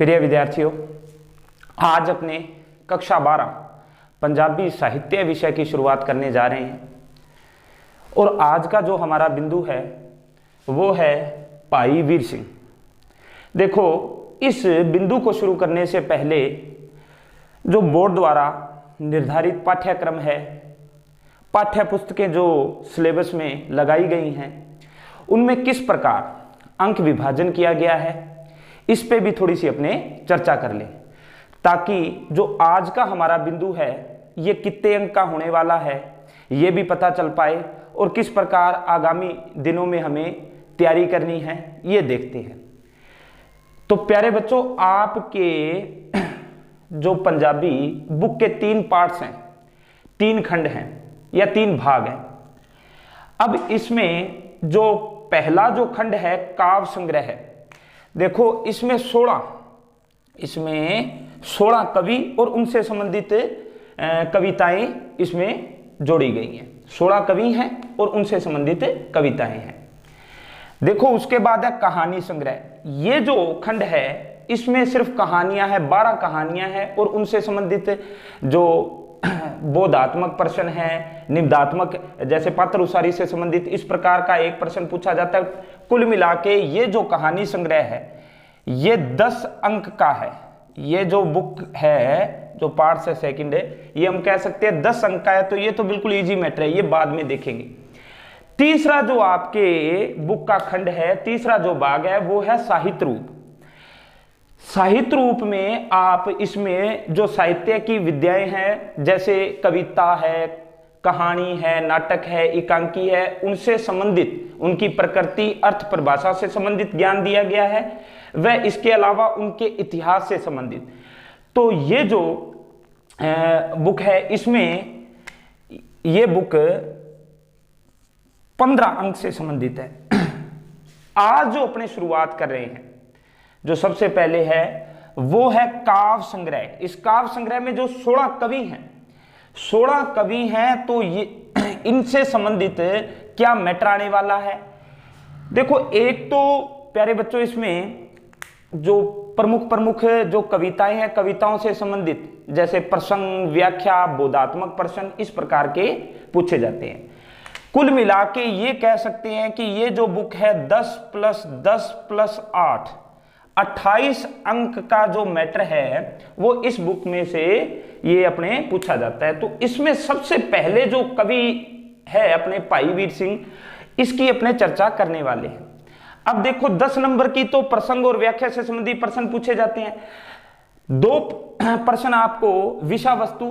प्रिय विद्यार्थियों, आज अपने कक्षा 12 पंजाबी साहित्य विषय की शुरुआत करने जा रहे हैं और आज का जो हमारा बिंदु है वो है भाई वीर सिंह। देखो, इस बिंदु को शुरू करने से पहले जो बोर्ड द्वारा निर्धारित पाठ्यक्रम है, पाठ्य पुस्तकें जो सिलेबस में लगाई गई हैं, उनमें किस प्रकार अंक विभाजन किया गया है, इस पे भी थोड़ी सी अपने चर्चा कर लें, ताकि जो आज का हमारा बिंदु है ये कितने अंक का होने वाला है ये भी पता चल पाए और किस प्रकार आगामी दिनों में हमें तैयारी करनी है ये देखते हैं। तो प्यारे बच्चों, आपके जो पंजाबी बुक के 3 पार्ट्स हैं, 3 खंड हैं या 3 भाग हैं। अब इसमें जो पहला जो खंड है काव्य संग्रह है, देखो इसमें 16 कवि और उनसे संबंधित कविताएं इसमें जोड़ी गई हैं। 16 कवि हैं और उनसे संबंधित कविताएं हैं। देखो, उसके बाद है कहानी संग्रह। ये जो खंड है इसमें सिर्फ कहानियां हैं, 12 कहानियां हैं और उनसे संबंधित जो बोधात्मक प्रश्न है, निबधात्मक जैसे पात्र उसारी से संबंधित इस प्रकार का एक प्रश्न पूछा जाता है। कुल मिला के ये जो कहानी संग्रह है ये 10 अंक का है। ये जो बुक है, जो पार्ट से सेकंड है, ये हम कह सकते हैं 10 अंक का है। तो ये तो बिल्कुल इजी मैटर है, ये बाद में देखेंगे। तीसरा जो आपके बुक का खंड है, तीसरा जो भाग है वो है साहित्य रूप। साहित्य रूप में आप इसमें जो साहित्य की विद्याएं हैं, जैसे कविता है, कहानी है, नाटक है, एकांकी है, उनसे संबंधित उनकी प्रकृति, अर्थ, परिभाषा से संबंधित ज्ञान दिया गया है। वह इसके अलावा उनके इतिहास से संबंधित। तो ये जो बुक है, इसमें ये बुक 15 अंक से संबंधित है। आज जो अपने शुरुआत कर रहे हैं, जो सबसे पहले है वो है काव्य संग्रह। इस काव्य संग्रह में जो 16 कवि हैं, 16 कवि हैं, तो ये इनसे संबंधित क्या मैटर आने वाला है। देखो, एक तो प्यारे बच्चों इसमें जो प्रमुख जो कविताएं हैं, कविताओं से संबंधित जैसे प्रसंग, व्याख्या, बोधात्मक प्रश्न इस प्रकार के पूछे जाते हैं। कुल मिला के ये कह सकते हैं कि ये जो बुक है 10 + 10 + 8 28 अंक का जो मैटर है वो इस बुक में से ये अपने पूछा जाता है। तो इसमें सबसे पहले जो कवि है अपने भाई वीर सिंह, इसकी अपने चर्चा करने वाले हैं। अब देखो, 10 नंबर की तो प्रसंग और व्याख्या से संबंधित प्रश्न पूछे जाते हैं। 2 प्रश्न आपको विषय वस्तु,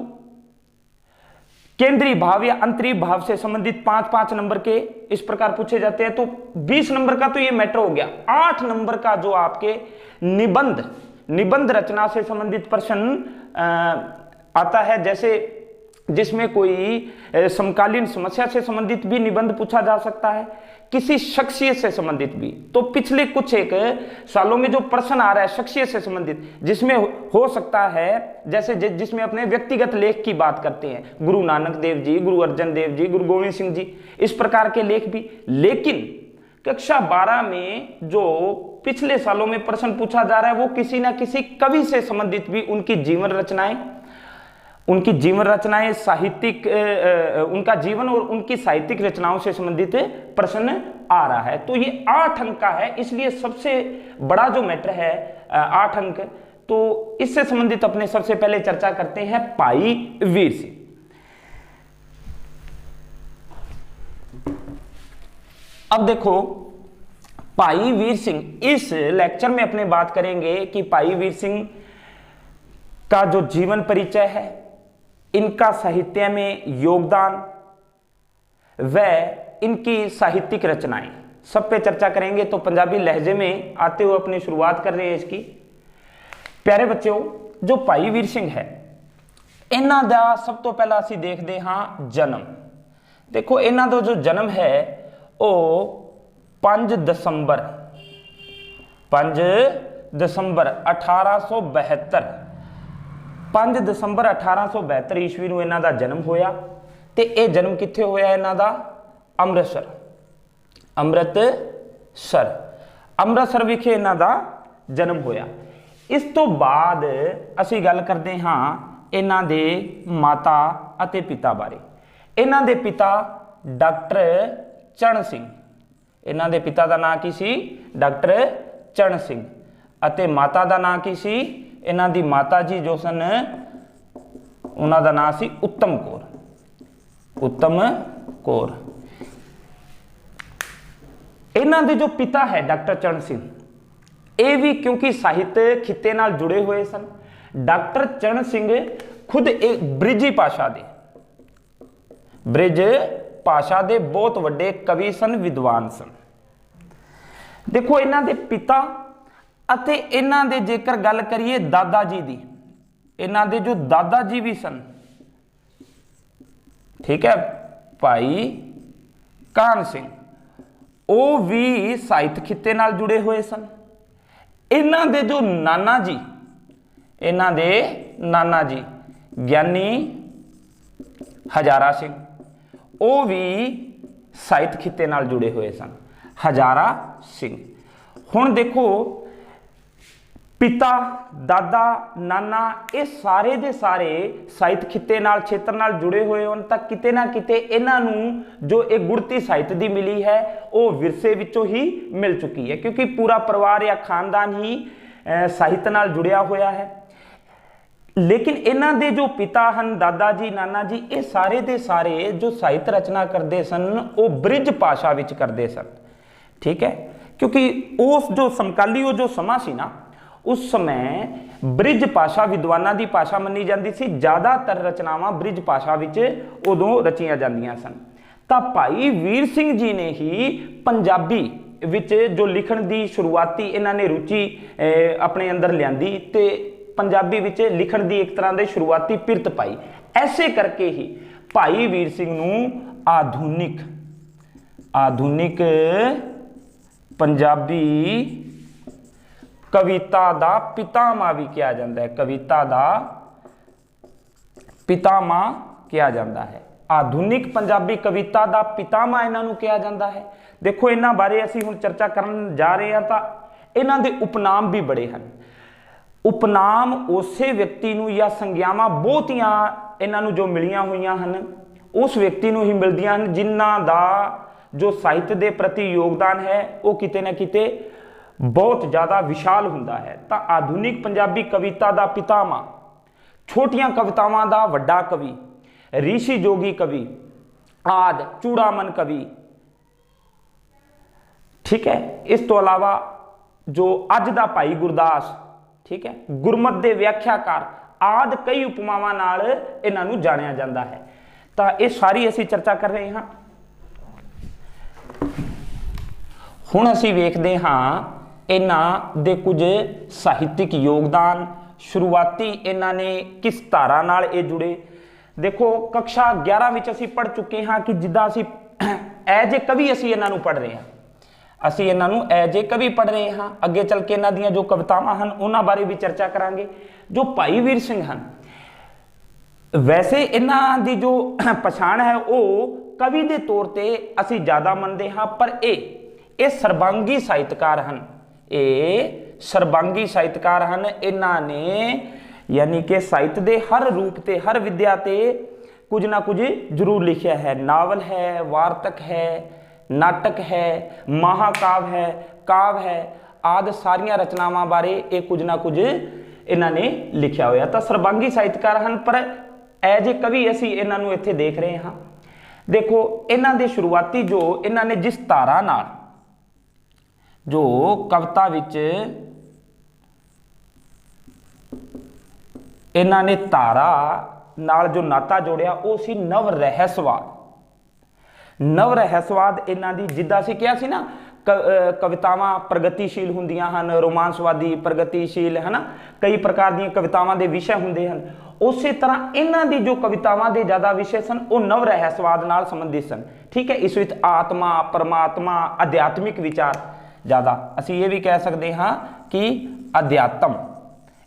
केंद्रीय भाव या अंतरीय भाव से संबंधित 5-5 नंबर के इस प्रकार पूछे जाते हैं। तो 20 नंबर का तो ये मैटर हो गया। 8 नंबर का जो आपके निबंध रचना से संबंधित प्रश्न आता है, जैसे जिसमें कोई समकालीन समस्या से संबंधित भी निबंध पूछा जा सकता है, किसी शख्सियत से संबंधित भी। तो पिछले कुछ एक सालों में जो प्रश्न आ रहा है शख्सियत से संबंधित, जिसमें हो सकता है जैसे जिसमें अपने व्यक्तिगत लेख की बात करते हैं, गुरु नानक देव जी, गुरु अर्जन देव जी, गुरु गोविंद सिंह जी, इस प्रकार के लेख भी। लेकिन कक्षा 12 में जो पिछले सालों में प्रश्न पूछा जा रहा है वो किसी ना किसी कवि से संबंधित भी, उनकी जीवन रचनाएं साहित्यिक, उनका जीवन और उनकी साहित्यिक रचनाओं से संबंधित प्रश्न आ रहा है। तो ये 8 अंक का है, इसलिए सबसे बड़ा जो मैटर है 8 अंक। तो इससे संबंधित अपने सबसे पहले चर्चा करते हैं भाई वीर सिंह। अब देखो, भाई वीर सिंह, इस लेक्चर में अपने बात करेंगे कि भाई वीर सिंह का जो जीवन परिचय है, इनका साहित्य में योगदान व इनकी साहित्यिक रचनाएं, सब पे चर्चा करेंगे। तो पंजाबी लहजे में आते हुए अपनी शुरुआत कर रहे हैं इसकी। प्यारे बच्चों, जो भाई वीर सिंह है, इन्हां दा सब तो पहला असीं देखते हाँ जन्म। देखो, इन्हां दा जो जन्म है वो 5 दिसंबर 1872 5 दिसंबर 1872 ईस्वी ਨੂੰ ਇਹਨਾਂ ਦਾ जन्म होया। ਤੇ ਇਹ जन्म ਕਿੱਥੇ ਹੋਇਆ ਇਹਨਾਂ ਦਾ? ਅੰਮ੍ਰਿਤਸਰ ਵਿਖੇ ਇਹਨਾਂ ਦਾ जन्म होया। ਇਸ ਤੋਂ ਬਾਅਦ ਅਸੀਂ ਗੱਲ ਕਰਦੇ ਹਾਂ ਇਹਨਾਂ ਦੇ ਮਾਤਾ ਅਤੇ ਪਿਤਾ ਬਾਰੇ। ਇਹਨਾਂ ਦੇ ਪਿਤਾ ਡਾਕਟਰ ਚਰਨ ਸਿੰਘ, ਇਹਨਾਂ ਦੇ ਪਿਤਾ ਦਾ ਨਾਂ ਕੀ ਸੀ? ਡਾਕਟਰ ਚਰਨ ਸਿੰਘ। ਅਤੇ ਮਾਤਾ ਦਾ ਨਾਂ ਕੀ ਸੀ? ਇਹਨਾਂ ਦੀ ਮਾਤਾ ਜੀ ਜੋ ਸਨ ਉਹਨਾਂ ਦਾ ਨਾਂ ਸੀ ਉੱਤਮ ਕੌਰ, ਉੱਤਮ ਕੌਰ। ਇਹਨਾਂ ਦੇ ਜੋ ਪਿਤਾ ਹੈ ਡਾਕਟਰ ਚਰਨ ਸਿੰਘ, ਇਹ ਵੀ ਕਿਉਂਕਿ ਸਾਹਿਤ ਖਿੱਤੇ ਨਾਲ ਜੁੜੇ ਹੋਏ ਸਨ। ਡਾਕਟਰ ਚਰਨ ਸਿੰਘ ਖੁਦ ਇੱਕ ਬ੍ਰਿਜੀ ਭਾਸ਼ਾ ਦੇ ਬਹੁਤ ਵੱਡੇ ਕਵੀ ਸਨ, ਵਿਦਵਾਨ ਸਨ। ਦੇਖੋ ਇਹਨਾਂ ਦੇ ਪਿਤਾ ਅਤੇ ਇਹਨਾਂ ਦੇ ਜੇਕਰ ਗੱਲ ਕਰੀਏ ਦਾਦਾ ਜੀ ਦੀ, ਇਹਨਾਂ ਦੇ ਜੋ ਦਾਦਾ ਜੀ ਵੀ ਸਨ, ਠੀਕ ਹੈ, ਭਾਈ ਕਾਹਨ ਸਿੰਘ, ਉਹ ਵੀ ਸਾਹਿਤ ਖਿੱਤੇ ਨਾਲ ਜੁੜੇ ਹੋਏ ਸਨ। ਇਹਨਾਂ ਦੇ ਜੋ ਨਾਨਾ ਜੀ, ਇਹਨਾਂ ਦੇ ਨਾਨਾ ਜੀ ਗਿਆਨੀ ਹਜ਼ਾਰਾ ਸਿੰਘ, ਉਹ ਵੀ ਸਾਹਿਤ ਖਿੱਤੇ ਨਾਲ ਜੁੜੇ ਹੋਏ ਸਨ, ਹਜ਼ਾਰਾ ਸਿੰਘ। ਹੁਣ ਦੇਖੋ ਪਿਤਾ, ਦਾਦਾ, ਨਾਨਾ, ਇਹ ਸਾਰੇ ਦੇ ਸਾਰੇ ਸਾਹਿਤ ਖਿੱਤੇ ਨਾਲ, ਖੇਤਰ ਨਾਲ ਜੁੜੇ ਹੋਏ ਹੋਣ ਤਾਂ ਕਿਤੇ ਨਾ ਕਿਤੇ ਇਹਨਾਂ ਨੂੰ ਜੋ ਇਹ ਗੁੜਤੀ ਸਾਹਿਤ ਦੀ ਮਿਲੀ ਹੈ ਉਹ ਵਿਰਸੇ ਵਿੱਚੋਂ ਹੀ ਮਿਲ ਚੁੱਕੀ ਹੈ, ਕਿਉਂਕਿ ਪੂਰਾ ਪਰਿਵਾਰ ਜਾਂ ਖਾਨਦਾਨ ਹੀ ਸਾਹਿਤ ਨਾਲ ਜੁੜਿਆ ਹੋਇਆ ਹੈ। ਲੇਕਿਨ ਇਹਨਾਂ ਦੇ ਜੋ ਪਿਤਾ ਹਨ, ਦਾਦਾ ਜੀ, ਨਾਨਾ ਜੀ, ਇਹ ਸਾਰੇ ਦੇ ਸਾਰੇ ਜੋ ਸਾਹਿਤ ਰਚਨਾ ਕਰਦੇ ਸਨ ਉਹ ਬ੍ਰਿਜ ਭਾਸ਼ਾ ਵਿੱਚ ਕਰਦੇ ਸਨ, ਠੀਕ ਹੈ, ਕਿਉਂਕਿ ਉਸ ਜੋ ਸਮਕਾਲੀ ਉਹ ਜੋ ਸਮਾਂ ਸੀ ਨਾ, ਉਸ ਸਮੇਂ ਬ੍ਰਿਜ ਭਾਸ਼ਾ ਵਿਦਵਾਨਾਂ ਦੀ ਭਾਸ਼ਾ ਮੰਨੀ ਜਾਂਦੀ ਸੀ। ਜ਼ਿਆਦਾਤਰ ਰਚਨਾਵਾਂ ਬ੍ਰਿਜ ਭਾਸ਼ਾ ਵਿੱਚ ਉਦੋਂ ਰਚੀਆਂ ਜਾਂਦੀਆਂ ਸਨ। ਤਾਂ ਭਾਈ ਵੀਰ ਸਿੰਘ ਜੀ ਨੇ ਹੀ ਪੰਜਾਬੀ ਵਿੱਚ ਜੋ ਲਿਖਣ ਦੀ ਸ਼ੁਰੂਆਤੀ ਇਹਨਾਂ ਨੇ ਰੁਚੀ ਆਪਣੇ ਅੰਦਰ ਲਿਆਂਦੀ ਤੇ ਪੰਜਾਬੀ ਵਿੱਚ ਲਿਖਣ ਦੀ ਇੱਕ ਤਰ੍ਹਾਂ ਦੇ ਸ਼ੁਰੂਆਤੀ ਪਿਰਤ ਪਾਈ। ਐਸੇ ਕਰਕੇ ਹੀ ਭਾਈ ਵੀਰ ਸਿੰਘ ਨੂੰ ਆਧੁਨਿਕ ਪੰਜਾਬੀ ਕਵਿਤਾ ਦਾ ਪਿਤਾਮਾ ਵੀ ਕਿਹਾ ਜਾਂਦਾ ਹੈ, ਕਵਿਤਾ ਦਾ ਪਿਤਾਮਾ ਕਿਹਾ ਜਾਂਦਾ ਹੈ। ਆਧੁਨਿਕ ਪੰਜਾਬੀ ਕਵਿਤਾ ਦਾ ਪਿਤਾਮਾ ਇਹਨਾਂ ਨੂੰ ਕਿਹਾ ਜਾਂਦਾ ਹੈ। ਦੇਖੋ ਇਹਨਾਂ ਬਾਰੇ ਅਸੀਂ ਹੁਣ ਚਰਚਾ ਕਰਨ ਜਾ ਰਹੇ ਹਾਂ ਤਾਂ ਇਹਨਾਂ ਦੇ ਉਪਨਾਮ ਵੀ ਬੜੇ ਹਨ। ਉਪਨਾਮ ਉਸੇ ਵਿਅਕਤੀ ਨੂੰ ਜਾਂ ਸੰਗਿਆਵਾਂ ਬਹੁਤੀਆਂ ਇਹਨਾਂ ਨੂੰ ਜੋ ਮਿਲੀਆਂ ਹੋਈਆਂ ਹਨ ਉਸ ਵਿਅਕਤੀ ਨੂੰ ਹੀ ਮਿਲਦੀਆਂ ਹਨ ਜਿਨ੍ਹਾਂ ਦਾ ਜੋ ਸਾਹਿਤ ਦੇ ਪ੍ਰਤੀ ਯੋਗਦਾਨ ਹੈ ਉਹ ਕਿਤੇ ਨਾ ਕਿਤੇ ਬਹੁਤ ਜ਼ਿਆਦਾ ਵਿਸ਼ਾਲ ਹੁੰਦਾ ਹੈ। ਤਾਂ ਆਧੁਨਿਕ ਪੰਜਾਬੀ ਕਵਿਤਾ ਦਾ ਪਿਤਾਮਾ, ਛੋਟੀਆਂ ਕਵਿਤਾਵਾਂ ਦਾ ਵੱਡਾ ਕਵੀ, ਰਿਸ਼ੀ ਜੋਗੀ ਕਵੀ ਆਦਿ, ਚੂੜਾਮਨ ਕਵੀ, ਠੀਕ ਹੈ। ਇਸ ਤੋਂ ਇਲਾਵਾ ਜੋ ਅੱਜ ਦਾ ਭਾਈ ਗੁਰਦਾਸ, ਠੀਕ ਹੈ, ਗੁਰਮਤ ਦੇ ਵਿਆਖਿਆਕਾਰ ਆਦਿ ਕਈ ਉਪਮਾਵਾਂ ਨਾਲ ਇਹਨਾਂ ਨੂੰ ਜਾਣਿਆ ਜਾਂਦਾ ਹੈ। ਤਾਂ ਇਹ ਸਾਰੀ ਅਸੀਂ ਚਰਚਾ ਕਰ ਰਹੇ ਹਾਂ। ਹੁਣ ਅਸੀਂ ਵੇਖਦੇ ਹਾਂ ਇਹਨਾਂ ਦੇ ਕੁਝ ਸਾਹਿਤਿਕ ਯੋਗਦਾਨ, ਸ਼ੁਰੂਆਤੀ ਇਹਨਾਂ ਨੇ ਕਿਸ ਧਾਰਾ ਨਾਲ ਇਹ ਜੁੜੇ। ਦੇਖੋ ਕਕਸ਼ਾ 11 ਵਿੱਚ ਅਸੀਂ ਪੜ੍ਹ ਚੁੱਕੇ ਹਾਂ ਕਿ ਜਿੱਦਾਂ ਅਸੀਂ ਐਜ ਏ ਕਵੀ ਅਸੀਂ ਇਹਨਾਂ ਨੂੰ ਪੜ੍ਹ ਰਹੇ ਹਾਂ, ਅਸੀਂ ਇਹਨਾਂ ਨੂੰ ਐਜ ਏ ਕਵੀ ਪੜ੍ਹ ਰਹੇ ਹਾਂ। ਅੱਗੇ ਚੱਲ ਕੇ ਇਹਨਾਂ ਦੀਆਂ ਜੋ ਕਵਿਤਾਵਾਂ ਹਨ ਉਹਨਾਂ ਬਾਰੇ ਵੀ ਚਰਚਾ ਕਰਾਂਗੇ। ਜੋ ਭਾਈ ਵੀਰ ਸਿੰਘ ਹਨ, ਵੈਸੇ ਇਹਨਾਂ ਦੀ ਜੋ ਪਛਾਣ ਹੈ ਉਹ ਕਵੀ ਦੇ ਤੌਰ ਤੇ ਅਸੀਂ ਜ਼ਿਆਦਾ ਮੰਨਦੇ ਹਾਂ, ਪਰ ਇਹ ਸਰਬੰਗੀ ਸਾਹਿਤਕਾਰ ਹਨ, ਇਹ ਸਰਬੰਗੀ ਸਾਹਿਤਕਾਰ ਹਨ। ਇਹਨਾਂ ਨੇ ਯਾਨੀ ਕਿ ਸਾਹਿਤ ਦੇ ਹਰ ਰੂਪ ਤੇ, ਹਰ ਵਿਦਿਆ ਤੇ ਕੁਝ ਨਾ ਕੁਝ ਜ਼ਰੂਰ ਲਿਖਿਆ ਹੈ। ਨਾਵਲ ਹੈ, ਵਾਰਤਕ ਹੈ, ਨਾਟਕ ਹੈ, ਮਹਾਕਾਵ ਹੈ, ਕਾਵ ਹੈ ਆਦਿ ਸਾਰੀਆਂ ਰਚਨਾਵਾਂ ਬਾਰੇ ਇਹ ਕੁਝ ਨਾ ਕੁਝ ਇਹਨਾਂ ਨੇ ਲਿਖਿਆ ਹੋਇਆ। ਤਾਂ ਸਰਬੰਗੀ ਸਾਹਿਤਕਾਰ ਹਨ, ਪਰ ਐਜ ਏ ਕਵੀ ਅਸੀਂ ਇਹਨਾਂ ਨੂੰ ਇੱਥੇ ਦੇਖ ਰਹੇ ਹਾਂ। ਦੇਖੋ ਇਹਨਾਂ ਦੇ ਸ਼ੁਰੂਆਤੀ ਜੋ ਇਹਨਾਂ ਨੇ ਜਿਸ ਧਾਰਾ ਨਾਲ ਜੋ ਕਵਿਤਾ ਵਿੱਚ ਇਹਨਾਂ ਨੇ ਧਾਰਾ ਨਾਲ ਜੋ ਨਾਤਾ ਜੋੜਿਆ ਉਹ ਸੀ ਨਵ ਰਹੱਸਵਾਦ। ਨਵ ਰਹੱਸਵਾਦ ਇਹਨਾਂ ਦੀ, ਜਿੱਦਾਂ ਅਸੀਂ ਕਿਹਾ ਸੀ ਨਾ ਕਵਿਤਾਵਾਂ ਪ੍ਰਗਤੀਸ਼ੀਲ ਹੁੰਦੀਆਂ ਹਨ, ਰੋਮਾਂਸਵਾਦੀ, ਪ੍ਰਗਤੀਸ਼ੀਲ, ਹੈ ਨਾ, ਕਈ ਪ੍ਰਕਾਰ ਦੀਆਂ ਕਵਿਤਾਵਾਂ ਦੇ ਵਿਸ਼ੇ ਹੁੰਦੇ ਹਨ। ਉਸੇ ਤਰ੍ਹਾਂ ਇਹਨਾਂ ਦੀ ਜੋ ਕਵਿਤਾਵਾਂ ਦੇ ਜ਼ਿਆਦਾ ਵਿਸ਼ੇ ਸਨ ਉਹ ਨਵ ਰਹੱਸਵਾਦ ਨਾਲ ਸੰਬੰਧਿਤ ਸਨ, ਠੀਕ ਹੈ। ਇਸ ਵਿੱਚ ਆਤਮਾ, ਪਰਮਾਤਮਾ, ਅਧਿਆਤਮਿਕ ਵਿਚਾਰ ਜ਼ਿਆਦਾ, ਅਸੀਂ ਇਹ ਵੀ ਕਹਿ ਸਕਦੇ ਹਾਂ ਕਿ ਅਧਿਆਤਮ,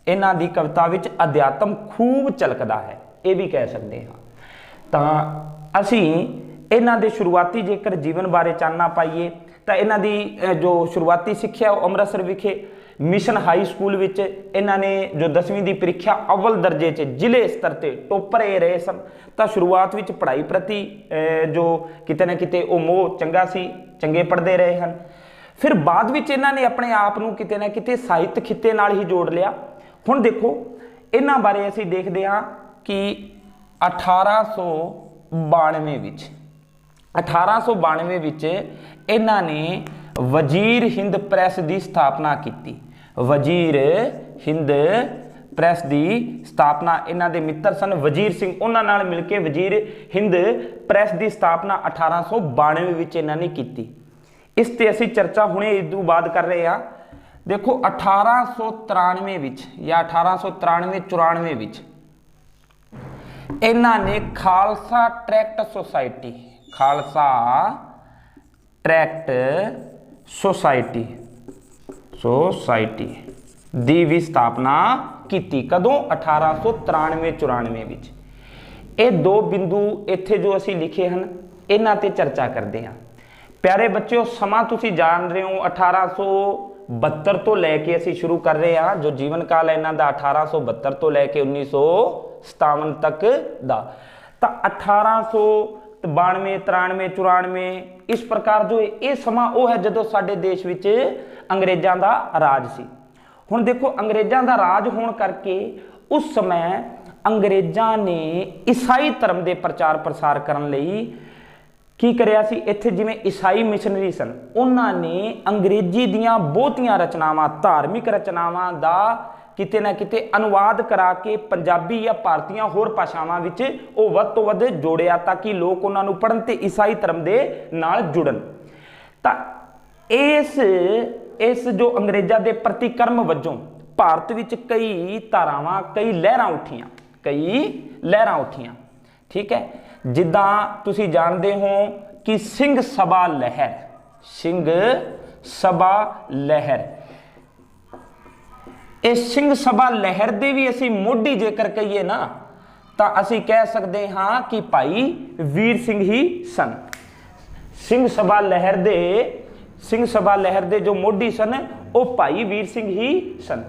ਇਹਨਾਂ ਦੀ ਕਵਿਤਾ ਵਿੱਚ ਅਧਿਆਤਮ ਖੂਬ ਝਲਕਦਾ ਹੈ, ਇਹ ਵੀ ਕਹਿ ਸਕਦੇ ਹਾਂ। ਤਾਂ ਅਸੀਂ ਇਹਨਾਂ ਦੇ ਸ਼ੁਰੂਆਤੀ ਜੇਕਰ ਜੀਵਨ ਬਾਰੇ ਚਾਨਣਾ ਪਾਈਏ ਤਾਂ ਇਹਨਾਂ ਦੀ ਜੋ ਸ਼ੁਰੂਆਤੀ ਸਿੱਖਿਆ ਉਹ ਅੰਮ੍ਰਿਤਸਰ ਵਿਖੇ मिशन हाई स्कूल विच इन्हां ने जो 10वीं की ਪ੍ਰੀਖਿਆ अव्वल दर्जे च ਜ਼ਿਲ੍ਹੇ स्तर ते टॉपर ये रहे सन। तो शुरुआत विच पढ़ाई प्रति जो किते ना किते वो मोह चंगा सी, चंगे पढ़ते रहे हैं। फिर बाद विच इन्हां ने अपने आप नूं किते ना किते ਸਾਹਿਤ खिते नाल ही जोड़ लिया। हुण देखो इन्हां बारे असीं देखदे हां कि 1892 विच 1892 विच इन्हां ने वजीर हिंद प्रैस की स्थापना की। वजीर हिंद प्रैस की स्थापना इन्हां दे मित्र सन वजीर सिंह, उन्हां नाल मिल के वजीर हिंद प्रैस की स्थापना 1892 विच इन्हां ने की। इस ते असीं चर्चा हुणे इदों बाद कर रहे हैं। देखो 1893 विच या 1893-94 विच इन्हां ने Khalsa tract society, Khalsa tract society दी भी स्थापना की। कदों 1893-94 विच। ये दो बिंदु इत्थे जो असी लिखे हैं इन्हां ते चर्चा करते हैं। प्यारे बच्चों समा तुसी जान रहे हो 1872 तो लैके असी शुरू कर रहे हैं। जो जीवन काल है इन्हां दा 1872 तो लैके 1957 तक दा। तो 1892, 93, 94 इस प्रकार जो ये समा वो है जदों साडे देश विच अंग्रेज़ां दा राज सी। हुण देखो अंग्रेज़ां दा राज होण करके उस समय अंग्रेज़ां ने ईसाई धर्म के प्रचार प्रसार करन लई की करिया सी। इत्थे जिवें ईसाई मिशनरी सन उन्हां ने अंग्रेजी दीयां बहुतियां रचनावां, धार्मिक रचनावां दा किते ना किते अनुवाद करा के पंजाबी या भारतीय होर भाषावां विच वो वध तो वध जोड़िया ताकि लोग उन्हां नूं पढ़न ते ईसाई धर्म दे नाल जुड़न। तां इस जो अंग्रेज़ां दे प्रतिक्रम वजों भारत विच कई धारावां, कई लहरां उठियां। ठीक है, जिद्दां तुसीं जानदे हो कि सिंह सभा लहर इस सिंह सभा लहर दे भी असी मोढी जेकर कहिए ना तो असी कह सकते हाँ कि भाई वीर सिंह ही सन। सिंह सभा लहर दे जो मोढी सन वो भाई वीर सिंह ही सन।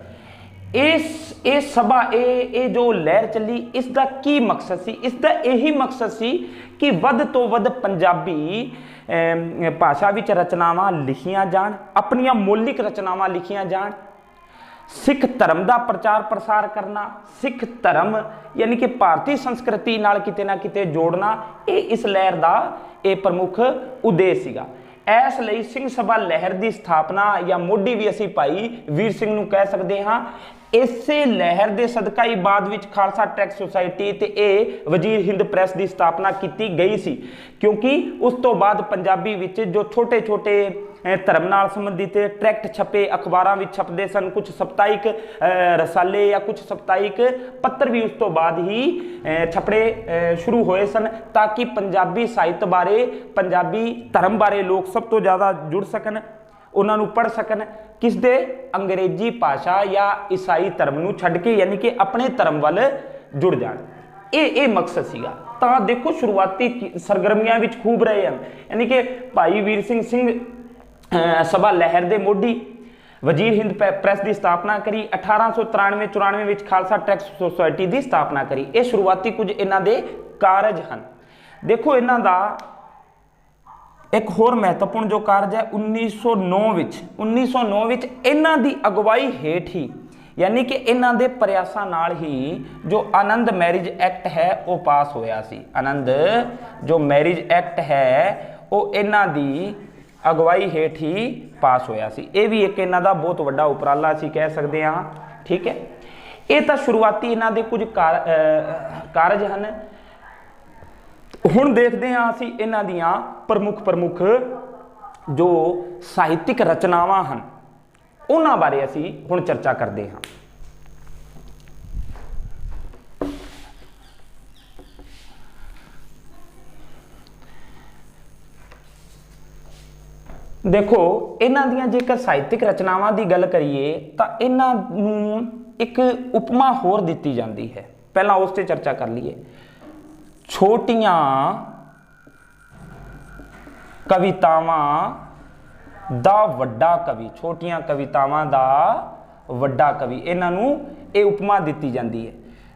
इस सभा ये जो लहर चली इसका की मकसद सी? इसका यही मकसद सी कि वध तो वध पंजाबी भाषा विच रचनावां लिखियां जाण, अपनियां मौलिक रचनावां लिखियां जाण, सिख धर्म का प्रचार प्रसार करना, सिख धर्म यानी कि भारतीय संस्कृति नाल किते ना किते जोड़ना, ये इस लहर का एक प्रमुख उद्देश्य सीगा। इस लई सिंह सभा लहर की स्थापना या मोढी भी असी भाई वीर सिंह नूं कह सकते हाँ। इसे लहर के सदका ही बाद विच खालसा ट्रैक्ट सोसाइटी ते वजीर हिंद प्रैस की स्थापना की गई सी, क्योंकि उस तो बाद पंजाबी विच जो छोटे छोटे धर्म नाल संबंधित ट्रैक्ट छपे, अखबारां विच छपदे सन, कुछ साप्ताहिक रसाले या कुछ साप्ताहिक पत्र भी उस तो बाद ही छपड़े शुरू होए सन, ताकि पंजाबी साहित्य बारे, पंजाबी धर्म बारे लोग सब तो ज़्यादा जुड़ सकन, उन्हां नूं पढ़ सकन। किस दे? अंग्रेजी भाषा या ईसाई धर्म नूं छड्ड के, यानी कि अपने धर्म वाल जुड़ जाण। ये मकसद सीगा। तां देखो शुरुआती सरगर्मियां विच खूब रहे हैं, यानी कि भाई वीर सिंह सभा लहर दे मोढी वजीर हिंद प्रैस की स्थापना करी। 1893-94 विच खालसा ट्रैक्ट सोसाइटी की स्थापना करी। ये शुरुआती कुछ इन्हां दे कारज हैं। देखो इन्हां दा एक होर महत्वपूर्ण जो कारज है 1909 विच इन्हां दी अगवाई हेठ ही, यानी कि इन्हां दे प्रयासां नाल ही जो आनंद मैरिज एक्ट है वो पास होया सी। आनंद जो मैरिज एक्ट है वो इन्हां दी अगवाई हेठ ही पास होया सी। ये भी एक इन्हां दा बहुत वड्डा उपराला असीं कह सकते हाँ। ठीक है, ये तो शुरुआती इन्हां दे कुछ कारज हैं। हुण देखते हैं असीं इन्हां दियां प्रमुख जो साहित्यिक रचनावां हैं उन्हां बारे असीं हुण चर्चा करते हैं। देखो इन्हां दियां जेकर साहित्यिक रचनावां की गल करिए तो इन्हां नूं एक उपमा होर दित्ती जाती है। पहला उस ते चर्चा कर लीए। छोटियां कवितावां दा वड्डा कवि, छोटियां कवितावां दा ਵੱਡਾ ਕਵੀ, ਇਹਨਾਂ ਨੂੰ ਇਹ ਉਪਮਾ ਦਿੱਤੀ ਜਾਂਦੀ ਹੈ।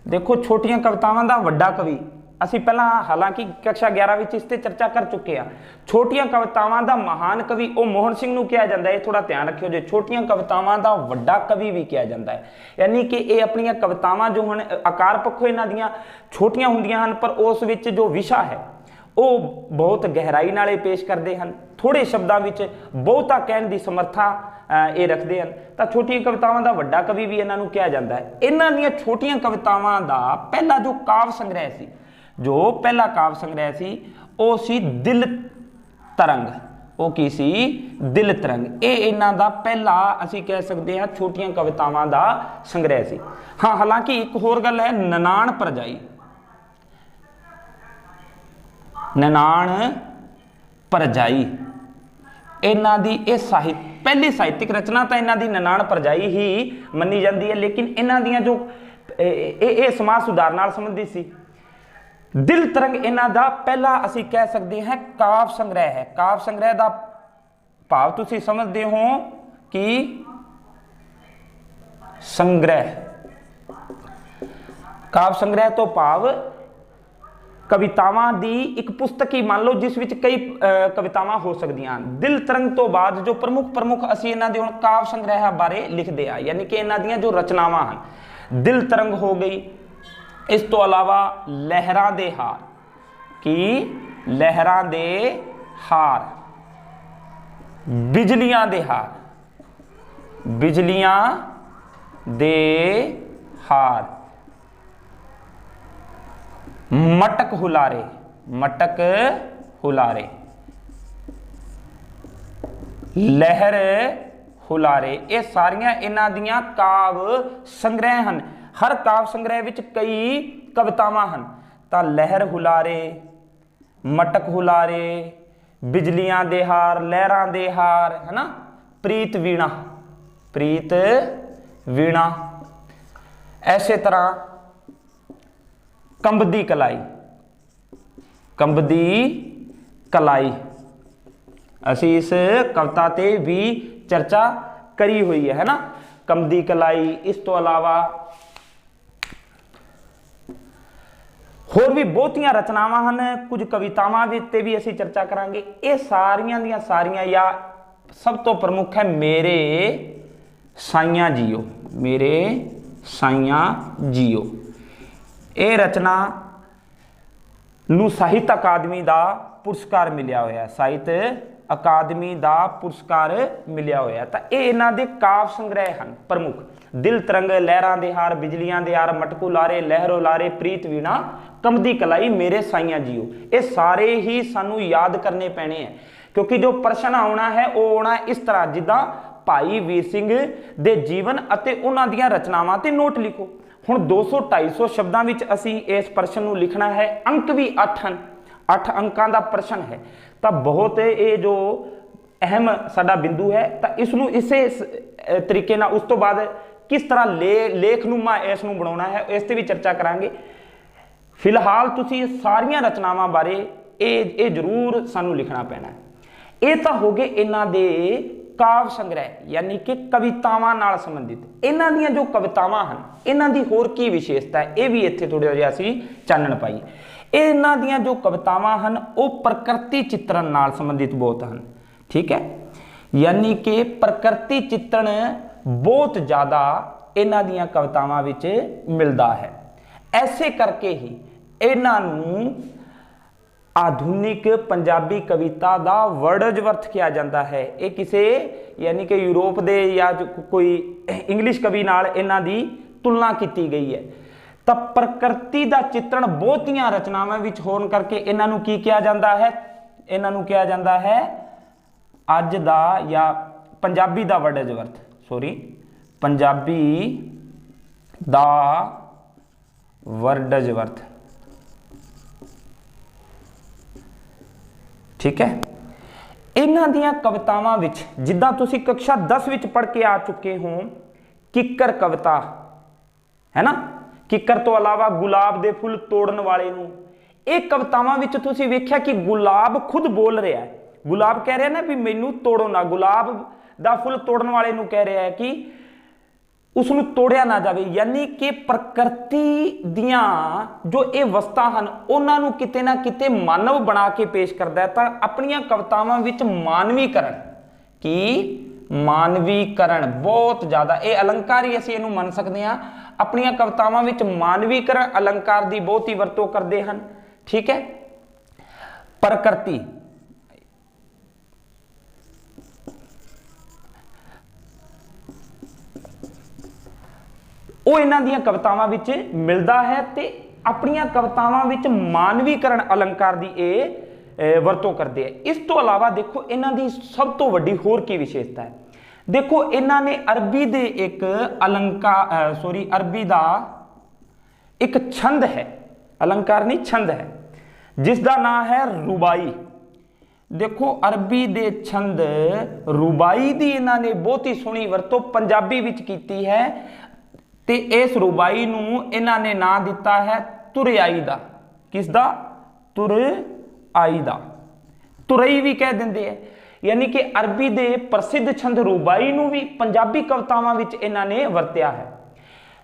ਦੇਖੋ ਛੋਟੀਆਂ ਕਵਿਤਾਵਾਂ ਦਾ ਵੱਡਾ ਕਵੀ, ਅਸੀਂ ਪਹਿਲਾਂ ਹਾਲਾਂਕਿ ਕक्षा 11 ਵਿੱਚ ਇਸ ਤੇ ਚਰਚਾ ਕਰ ਚੁੱਕੇ ਹਾਂ। ਛੋਟੀਆਂ ਕਵਿਤਾਵਾਂ ਦਾ ਮਹਾਨ ਕਵੀ ਉਹ ਮੋਹਨ ਸਿੰਘ ਨੂੰ ਕਿਹਾ ਜਾਂਦਾ ਹੈ, ਥੋੜਾ ਧਿਆਨ ਰੱਖਿਓ ਜੇ। ਛੋਟੀਆਂ ਕਵਿਤਾਵਾਂ ਦਾ ਵੱਡਾ ਕਵੀ ਵੀ ਕਿਹਾ ਜਾਂਦਾ ਹੈ, ਯਾਨੀ ਕਿ ਇਹ ਆਪਣੀਆਂ ਕਵਿਤਾਵਾਂ ਜੋ ਹਨ ਆਕਾਰ ਪੱਖੋਂ ਇਹਨਾਂ ਦੀਆਂ ਛੋਟੀਆਂ ਹੁੰਦੀਆਂ ਹਨ, ਪਰ ਉਸ ਵਿੱਚ ਜੋ ਵਿਸ਼ਾ ਹੈ ਉਹ ਬਹੁਤ ਗਹਿਰਾਈ ਨਾਲ ਇਹ ਪੇਸ਼ ਕਰਦੇ ਹਨ, ਥੋੜੇ ਸ਼ਬਦਾਂ ਵਿੱਚ ਬਹੁਤਾ ਕਹਿਣ ਦੀ ਸਮਰੱਥਾ ਇਹ ਰੱਖਦੇ ਹਨ। ਤਾਂ ਛੋਟੀਆਂ ਕਵਿਤਾਵਾਂ ਦਾ ਵੱਡਾ ਕਵੀ ਵੀ ਇਹਨਾਂ ਨੂੰ ਕਿਹਾ ਜਾਂਦਾ ਹੈ। ਇਹਨਾਂ ਦੀਆਂ ਛੋਟੀਆਂ ਕਵਿਤਾਵਾਂ ਦਾ ਪਹਿਲਾ ਜੋ ਕਾਵ ਸੰਗ੍ਰਹਿ ਸੀ, ਜੋ ਪਹਿਲਾ ਕਾਵ ਸੰਗ੍ਰਹਿ ਸੀ ਉਹ ਸੀ ਦਿਲ ਤਰੰਗ। ਉਹ ਕੀ ਸੀ? ਦਿਲ ਤਰੰਗ। ਇਹ ਇਹਨਾਂ ਦਾ ਪਹਿਲਾ ਅਸੀਂ ਕਹਿ ਸਕਦੇ ਹਾਂ ਛੋਟੀਆਂ ਕਵਿਤਾਵਾਂ ਦਾ ਸੰਗ੍ਰਹਿ ਸੀ। ਹਾਂ, ਹਾਲਾਂਕਿ ਇੱਕ ਹੋਰ ਗੱਲ ਹੈ, ਨਨਾਣ ਭਰਜਾਈ। ਨਨਾਣ ਭਰਜਾਈ ਇਹਨਾਂ ਦੀ ਇਹ ਪਹਿਲੀ ਸਾਹਿਤਿਕ ਰਚਨਾ ਤਾਂ ਇਹਨਾਂ ਦੀ ਨਨਾਣ ਭਰਜਾਈ ਹੀ ਮੰਨੀ ਜਾਂਦੀ ਹੈ, ਲੇਕਿਨ ਇਹਨਾਂ ਦੀਆਂ ਜੋ ਇਹ ਸਮਾਜ ਸੁਧਾਰ ਨਾਲ ਸੰਬੰਧਿਤ ਸੀ। ਦਿਲ ਤਰੰਗ ਇਹਨਾਂ ਦਾ ਪਹਿਲਾ ਅਸੀਂ ਕਹਿ ਸਕਦੇ ਹਾਂ ਕਾਵ ਸੰਗ੍ਰਹਿ ਹੈ। ਕਾਵ ਸੰਗ੍ਰਹਿ ਦਾ ਭਾਵ ਤੁਸੀਂ ਸਮਝਦੇ ਹੋ ਕਿ ਸੰਗ੍ਰਹਿ। ਕਾਵ ਸੰਗ੍ਰਹਿ ਤੋਂ ਭਾਵ ਕਵਿਤਾਵਾਂ ਦੀ ਇੱਕ ਪੁਸਤਕ ਹੀ ਮੰਨ ਲਓ ਜਿਸ ਵਿੱਚ ਕਈ ਕਵਿਤਾਵਾਂ ਹੋ ਸਕਦੀਆਂ ਹਨ। ਦਿਲ ਤਰੰਗ ਤੋਂ ਬਾਅਦ ਜੋ ਪ੍ਰਮੁੱਖ ਅਸੀਂ ਇਹਨਾਂ ਦੇ ਹੁਣ ਕਾਵ ਸੰਗ੍ਰਹਿ ਬਾਰੇ ਲਿਖਦੇ ਆ, ਯਾਨੀ ਕਿ ਇਹਨਾਂ ਦੀਆਂ ਜੋ ਰਚਨਾਵਾਂ ਹਨ। ਦਿਲ ਤਰੰਗ ਹੋ ਗਈ, ਇਸ ਤੋਂ ਇਲਾਵਾ ਲਹਿਰਾਂ ਦੇ ਹਾਰ। ਕੀ? ਲਹਿਰਾਂ ਦੇ ਹਾਰ, ਬਿਜਲੀਆਂ ਦੇ ਹਾਰ। ਬਿਜਲੀਆਂ ਦੇ ਹਾਰ, ਮਟਕ ਹੁਲਾਰੇ। ਮਟਕ ਹੁਲਾਰੇ, ਲਹਿਰ ਹੁਲਾਰੇ। ਇਹ ਸਾਰੀਆਂ ਇਹਨਾਂ ਦੀਆਂ ਕਾਵ ਸੰਗ੍ਰਹਿ ਹਨ। ਹਰ ਕਾਵ ਸੰਗ੍ਰਹਿ ਵਿੱਚ ਕਈ ਕਵਿਤਾਵਾਂ ਹਨ। ਤਾਂ ਲਹਿਰ ਹੁਲਾਰੇ, ਮਟਕ ਹੁਲਾਰੇ, ਬਿਜਲੀਆਂ ਦੇ ਹਾਰ, ਲਹਿਰਾਂ ਦੇ ਹਾਰ, ਹੈ ਨਾ, ਪ੍ਰੀਤ ਵੀਣਾ। ਪ੍ਰੀਤ ਵੀਣਾ। ਐਸੇ ਤਰ੍ਹਾਂ ਕੰਬਦੀ ਕਲਾਈ। ਕੰਬਦੀ ਕਲਾਈ, ਅਸੀਂ ਇਸ ਕਵਿਤਾ ਤੇ ਵੀ ਚਰਚਾ ਕਰੀ ਹੋਈ ਹੈ ਨਾ, ਕੰਬਦੀ ਕਲਾਈ। ਇਸ ਤੋਂ ਇਲਾਵਾ ਹੋਰ ਵੀ ਬਹੁਤੀਆਂ ਰਚਨਾਵਾਂ ਹਨ, ਕੁਝ ਕਵਿਤਾਵਾਂ ਤੇ ਵੀ ਅਸੀਂ ਚਰਚਾ ਕਰਾਂਗੇ। ਇਹ ਸਾਰੀਆਂ ਦੀਆਂ ਸਾਰੀਆਂ ਜਾਂ ਸਭ ਤੋਂ ਪ੍ਰਮੁੱਖ ਹੈ ਮੇਰੇ ਸਾਈਆਂ ਜੀਓ। ਮੇਰੇ ਸਾਈਆਂ ਜੀਓ। ਇਹ ਰਚਨਾ ਨੂੰ ਸਾਹਿਤ ਅਕਾਦਮੀ ਦਾ ਪੁਰਸਕਾਰ ਮਿਲਿਆ ਹੋਇਆ। ਸਾਹਿਤ ਅਕਾਦਮੀ ਦਾ ਪੁਰਸਕਾਰ ਮਿਲਿਆ ਹੋਇਆ। ਤਾਂ ਇਹ ਇਹਨਾਂ ਦੇ ਕਾਵ ਸੰਗ੍ਰਹਿ ਹਨ ਪ੍ਰਮੁੱਖ। ਦਿਲ ਤਰੰਗ, ਲਹਿਰਾਂ ਦੇ ਹਾਰ, ਬਿਜਲੀਆਂ ਦੇ ਹਾਰ, ਮਟਕ ਹੁਲਾਰੇ, ਲਹਿਰ ਹੁਲਾਰੇ, ਪ੍ਰੀਤ ਵੀਣਾ, ਕੰਬਦੀ ਕਲਾਈ, ਮੇਰੇ ਸਾਈਆਂ ਜੀਓ। ਇਹ ਸਾਰੇ ਹੀ ਸਾਨੂੰ ਯਾਦ ਕਰਨੇ ਪੈਣੇ ਹੈ, ਕਿਉਂਕਿ ਜੋ ਪ੍ਰਸ਼ਨ ਆਉਣਾ ਹੈ ਉਹ ਆਉਣਾ ਇਸ ਤਰ੍ਹਾਂ ਜਿੱਦਾਂ ਭਾਈ ਵੀਰ ਸਿੰਘ ਦੇ ਜੀਵਨ ਅਤੇ ਉਹਨਾਂ ਦੀਆਂ ਰਚਨਾਵਾਂ ਤੇ ਨੋਟ ਲਿਖੋ। ਹੁਣ 200-250 ਸ਼ਬਦਾਂ ਵਿੱਚ ਅਸੀਂ ਇਸ ਪ੍ਰਸ਼ਨ ਨੂੰ ਲਿਖਣਾ ਹੈ। ਅੰਕ ਵੀ 8 ਹਨ, 8 ਅੰਕਾਂ ਦਾ ਪ੍ਰਸ਼ਨ ਹੈ। ਤਾਂ ਬਹੁਤ ਇਹ ਜੋ ਅਹਿਮ ਸਾਡਾ ਬਿੰਦੂ ਹੈ, ਤਾਂ ਇਸ ਨੂੰ ਇਸੇ ਤਰੀਕੇ ਨਾਲ ਉਸ ਤੋਂ ਬਾਅਦ ਕਿਸ ਤਰ੍ਹਾਂ ਲੇਖਨੁਮਾ ਇਸ ਨੂੰ ਬਣਾਉਣਾ ਹੈ, ਇਸ ਤੇ ਵੀ ਚਰਚਾ ਕਰਾਂਗੇ। ਫਿਲਹਾਲ ਤੁਸੀਂ ਸਾਰੀਆਂ ਰਚਨਾਵਾਂ ਬਾਰੇ ਇਹ ਜ਼ਰੂਰ ਸਾਨੂੰ ਲਿਖਣਾ ਪੈਣਾ ਹੈ। ਇਹ ਤਾਂ ਹੋ ਗਏ ਇਹਨਾਂ ਦੇ ਕਾਵ ਸੰਗ੍ਰਹਿ, ਯਾਨੀ ਕਿ ਕਵਿਤਾਵਾਂ ਨਾਲ ਸੰਬੰਧਿਤ। ਇਹਨਾਂ ਦੀਆਂ ਜੋ ਕਵਿਤਾਵਾਂ ਹਨ, ਇਹਨਾਂ ਦੀ ਹੋਰ ਕੀ ਵਿਸ਼ੇਸ਼ਤਾ ਹੈ, ਇਹ ਵੀ ਇੱਥੇ ਥੋੜ੍ਹਾ ਜਿਹਾ ਅਸੀਂ ਚਾਨਣ ਪਾਈਏ। ਇਹਨਾਂ ਦੀਆਂ ਜੋ ਕਵਿਤਾਵਾਂ ਹਨ ਉਹ ਪ੍ਰਕਿਰਤੀ ਚਿੱਤਰਨ ਨਾਲ ਸੰਬੰਧਿਤ ਬਹੁਤ ਹਨ। ਠੀਕ ਹੈ, ਯਾਨੀ ਕਿ ਪ੍ਰਕਿਰਤੀ ਚਿੱਤਰਨ ਬਹੁਤ ਜ਼ਿਆਦਾ ਇਹਨਾਂ ਦੀਆਂ ਕਵਿਤਾਵਾਂ ਵਿੱਚ ਮਿਲਦਾ ਹੈ। ਐਸੇ ਕਰਕੇ ਹੀ ਇਹਨਾਂ ਨੂੰ ਆਧੁਨਿਕ ਪੰਜਾਬੀ ਕਵਿਤਾ ਦਾ ਵਰਡਜ਼ਵਰਥ ਕਿਹਾ ਜਾਂਦਾ ਹੈ। ਇਹ ਕਿਸੇ ਯਾਨੀ ਕਿ ਯੂਰਪ ਦੇ ਜਾਂ ਕੋਈ ਇੰਗਲਿਸ਼ ਕਵੀ ਨਾਲ ਇਹਨਾਂ ਦੀ ਤੁਲਨਾ ਕੀਤੀ ਗਈ ਹੈ। ਤਾਂ ਪ੍ਰਕਿਰਤੀ ਦਾ ਚਿੱਤਰਣ ਬਹੁਤੀਆਂ ਰਚਨਾਵਾਂ ਵਿੱਚ ਹੋਣ ਕਰਕੇ ਇਹਨਾਂ ਨੂੰ ਕੀ ਕਿਹਾ ਜਾਂਦਾ ਹੈ? ਇਹਨਾਂ ਨੂੰ ਕਿਹਾ ਜਾਂਦਾ ਹੈ ਅੱਜ ਦਾ ਜਾਂ ਪੰਜਾਬੀ ਦਾ ਵਰਡਜ਼ਵਰਥ, ਪੰਜਾਬੀ ਦਾ ਵਰਡਜ਼ਵਰਥ। ਠੀਕ ਹੈ, ਇਹਨਾਂ ਦੀਆਂ ਕਵਿਤਾਵਾਂ ਵਿੱਚ ਜਿੱਦਾਂ ਤੁਸੀਂ ਕक्षा 10 ਵਿੱਚ ਪੜ੍ਹ ਕੇ ਆ ਚੁੱਕੇ ਹੋ, ਕਿੱਕਰ ਕਵਿਤਾ ਹੈ ਨਾ, ਕਿੱਕਰ ਤੋਂ ਇਲਾਵਾ ਗੁਲਾਬ ਦੇ ਫੁੱਲ ਤੋੜਨ ਵਾਲੇ ਨੂੰ। ਇਹ ਕਵਿਤਾਵਾਂ ਵਿੱਚ ਤੁਸੀਂ ਵੇਖਿਆ ਕਿ ਗੁਲਾਬ ਖੁਦ ਬੋਲ ਰਿਹਾ ਹੈ। ਗੁਲਾਬ ਕਹਿ ਰਿਹਾ ਨਾ ਵੀ ਮੈਨੂੰ ਤੋੜੋ ਨਾ, ਗੁਲਾਬ ਦਾ ਫੁੱਲ ਤੋੜਨ ਵਾਲੇ ਨੂੰ ਕਹਿ ਰਿਹਾ ਹੈ ਕਿ उसनूं तोड़िया ना जाए, यानी कि प्रकृति दियां जो ये वस्तां हन उन्हां नूं किते ना किते मानव बना के पेश करदा है। तां अपणियां कवितावां विच मानवीकरण की मानवीकरण बहुत ज्यादा, ये अलंकार ही असीं इहनूं मन सकदे हां। अपणियां कवितावां विच मानवीकरण अलंकार दी बहुत ही वरतों करदे हन। ठीक है, प्रकृति ਉਹ ਇਹਨਾਂ ਦੀਆਂ ਕਵਿਤਾਵਾਂ ਵਿੱਚ ਮਿਲਦਾ ਹੈ ਤੇ ਆਪਣੀਆਂ ਕਵਿਤਾਵਾਂ ਵਿੱਚ ਮਾਨਵੀਕਰਨ ਅਲੰਕਾਰ ਦੀ ਇਹ ਵਰਤੋਂ ਕਰਦੇ ਆ। ਇਸ ਤੋਂ ਇਲਾਵਾ ਦੇਖੋ ਇਹਨਾਂ ਦੀ ਸਭ ਤੋਂ ਵੱਡੀ ਹੋਰ ਕੀ ਵਿਸ਼ੇਸ਼ਤਾ ਹੈ। ਦੇਖੋ ਇਹਨਾਂ ਨੇ ਅਰਬੀ ਦੇ ਇੱਕ ਅਰਬੀ ਦਾ ਇੱਕ ਛੰਦ ਹੈ, अलंकार नहीं छंद है, जिसका नाम है रुबाई। देखो अरबी दे छंद रुबाई दी इन्होंने बहुत ही सोहनी वरतों पंजाबी विच कीती है ते इस रुबाई नूं इन्होंने नाम दिता है तुरई दा। किसदा? तुरई दा। तुरई भी कह देंदे है, यानी कि अरबी दे प्रसिद्ध छंद रुबाई नूं भी पंजाबी कवितावां विच इन्होंने वरत्या है।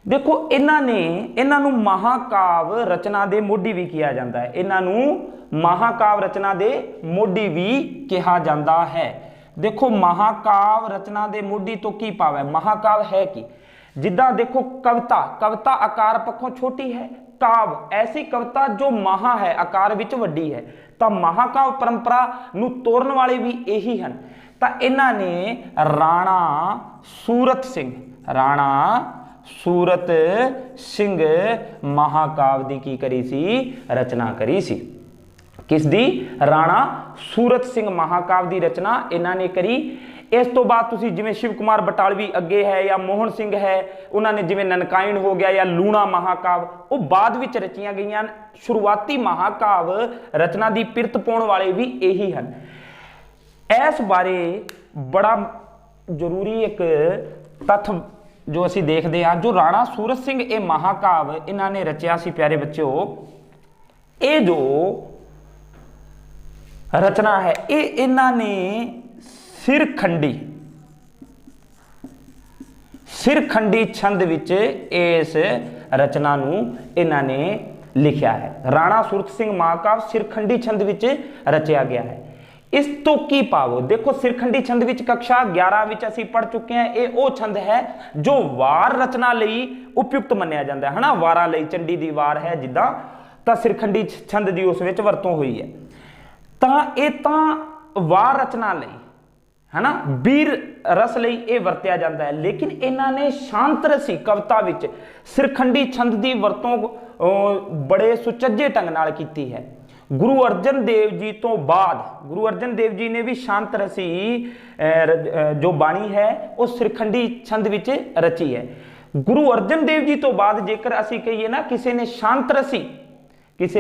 देखो इन्हों महाकाव रचना दे मोढी भी किया जाता है, इन्हों महाकाव रचना दे मोढी भी कहा जाता है। देखो महाकाव रचना दे मोढी तो की भाव है, महाकाव है कि जिदा देखो कविता आकार पक्षों छोटी है, काव ऐसी कविता जो महा है आकार विच वड्डी है, तो महाकाव परंपरा नूं तोड़न वाले भी यही हैं। तो इन्होंने राणा सूरत सिंह महाकाव दी की करी सी रचना करी सी। किस दी? राणा सूरत सिंह महाकाव दी रचना इन्होंने करी। इस तो बाद तुसी जिवें शिव कुमार बटालवी अगे है या मोहन सिंह है, उन्होंने जिवें ननकाइन हो गया या लूणा महाकाव, वो बाद विच रचियां गईयां। शुरुआती महाकाव रचना दी पिरत पाउण वाले भी यही हैं। इस बारे बड़ा जरूरी एक तत्थ जो असी देखते हैं, जो राणा सूरत सिंह ये महाकाव इन्होंने रचिया सी प्यारे बच्चों, ये जो रचना है ये इन्होंने सिरखंडी छंद विच इस रचना नूं इन्होंने लिखिया है। राणा सूरत सिंह महाकाव सिरखंडी छंद विच रचिया गया है। इस तो की पावो, देखो सिरखंडी छंद विच कक्षा 11 विच असीं पढ़ चुके हैं। ये वो छंद है जो वार रचना लई उपयुक्त मन्निया जाता है ना, वारां लई चंडी दी वार है जिद्दां, तां सिरखंडी छंद दी उस विच वरतों हुई है। तां ये तां वार रचना लई है ना, वीर रस लई ये वरत्या जाता है। लेकिन इन्होंने शांत रसी कविता विच सिरखंडी छंद दी वरतों बड़े सुचज्जे ढंग नाल कीती है। गुरु अर्जन देव जी तो बाद गुरु अर्जन देव जी ने भी शांत रसी जो बाणी है वो सिरखंडी छंद विच रची है। गुरु अर्जन देव जी तो बाद जेकर असी कहिए ना किसी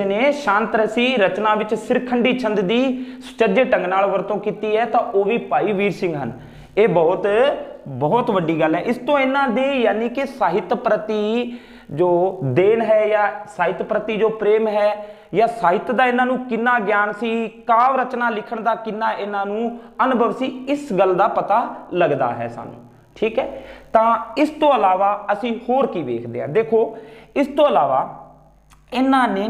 ने शांत रसी रचना विच सिरखंडी छंद दी सुचज्जे ढंग नाल वरतों कीती है, तो वह भी भाई वीर सिंह हैं। ये बहुत वड्डी गल है। इस तो इन्हां दे यानी कि साहित्य प्रति जो देन है या साहित्य प्रति जो प्रेम है या साहित्य का इन्हों कितना ज्ञान सी, काव रचना लिखण का कितना इन्हों अनुभव सी, इस गल का पता लगता है सानू। ठीक है, तो इस तो अलावा असी होर की वेखदे हां। देखो इस तो अलावा इन्होंने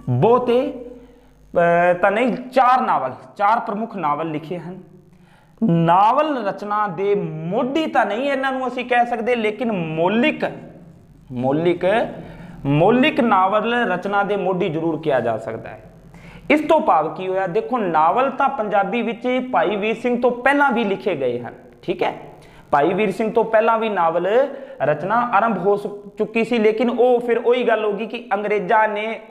बहुते तो नहीं चार प्रमुख नावल लिखे हैं। नावल रचना दे मोढी तो नहीं इन्हों असी कह सकते, लेकिन मौलिक नावल रचना दे मोढी जरूर किया जा सकता है। इस तो भाव की होया, देखो नावल तो पंजाबी विच भाई वीर सिंह तो पहला भी लिखे गए हैं। ठीक है, भाई वीर सिंह तो पहला भी नावल रचना आरंभ हो चुकी सी, लेकिन वो फिर वही गल होगी कि अंग्रेजा ने